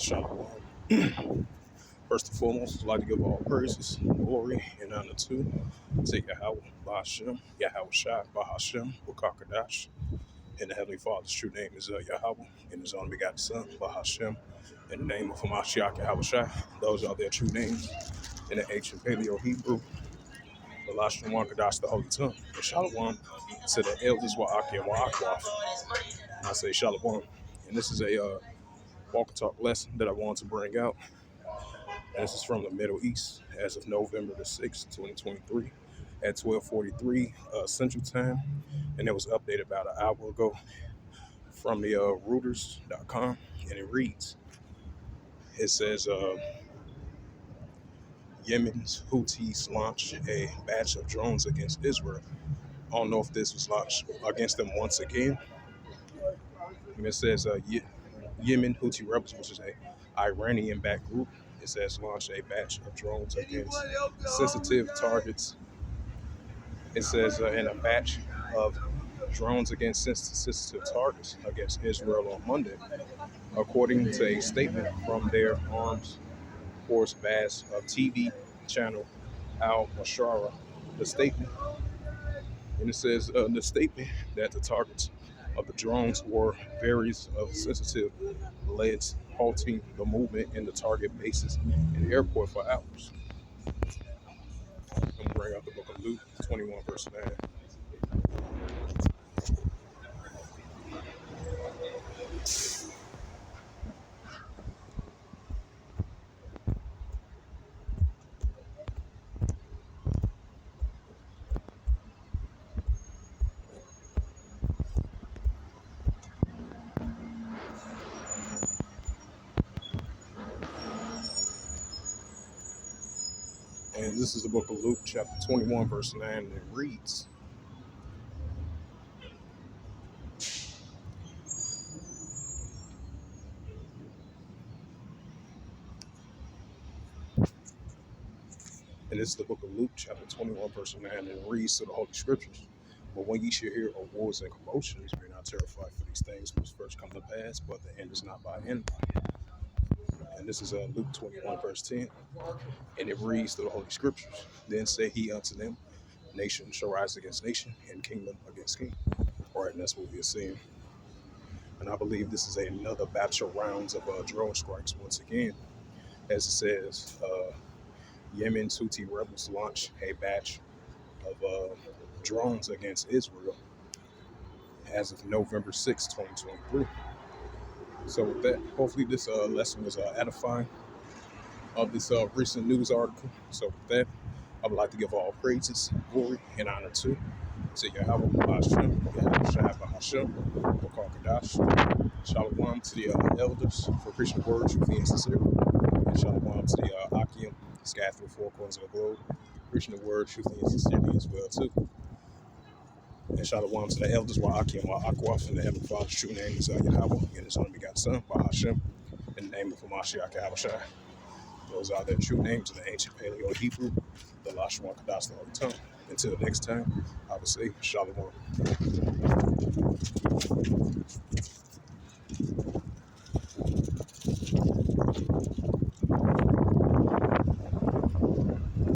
Shalom. First and foremost, I'd like to give all praises, glory, and honor to Yahweh, Bahashem, Yahweh Shai, Bahashem, Wakakadash. And the Heavenly Father's true name is Yahweh, and His only begotten Son, Bahashem, in the name of Hamashiach, Yahweh Shai. Those are their true names in the ancient Paleo Hebrew, the Lashon Wakadash, the Holy Tongue. And Shalom to the elders, Wa'aki and Wa'akwaf. I say Shalom. And this is a walk and talk lesson that I wanted to bring out. And this is from the Middle East as of November the 6th, 2023 at 12:43 Central Time. And it was updated about an hour ago from the Reuters.com. And it reads, it says, Yemen's Houthis launched a batch of drones against Israel. I don't know if this was launched against them once again. And it says Yemen Houthi rebels, which is a Iranian-backed group, it says launched a batch of drones against sensitive targets. It says in a batch of drones against sensitive targets against Israel on Monday, according to a statement from their arms force base of TV channel Al Mashara. The statement, and it says in the statement that the targets of the drones were various of sensitive leads, halting the movement in the target bases and airport for hours. I'm going to bring out the book of Luke 21 verse 9. And this is the book of Luke chapter 21 verse 9, and it reads, and this is the book of Luke chapter 21 verse 9, and it reads to the Holy Scriptures. But when ye shall hear of wars and commotions, be not terrified, for these things must first come to pass, but the end is not by end. And this is Luke 21 verse 10, and it reads to the Holy Scriptures. Then said he unto them, nation shall rise against nation, and kingdom against kingdom. All right, and that's what we are seeing. And I believe this is another batch of rounds of drone strikes once again. As it says, Yemen's Houthi rebels launched a batch of drones against Israel as of November 6, 2023. So with that, hopefully this lesson was edifying of this recent news article. So with that, I would like to give all praises, glory, and honor to Yahweh, Bahashem, Yahweh Shai, Bahashem, Wakakadash. Shalom to the elders for preaching the word, truth and sincere. And shalom to the Akim, scattered through four corners of the globe, preaching the word, truth and sincerity as well too. And shalom to the elders, Akim, Akwaf, and the Heavenly Father's true name is Yahweh, and His only begotten Son, Bahashem, in the name of Hamashiach, Yahweh Shai. Those are their true names in the ancient Paleo Hebrew, the Lashon Wakadash, the Holy Tongue. Until next time, I would say shalom.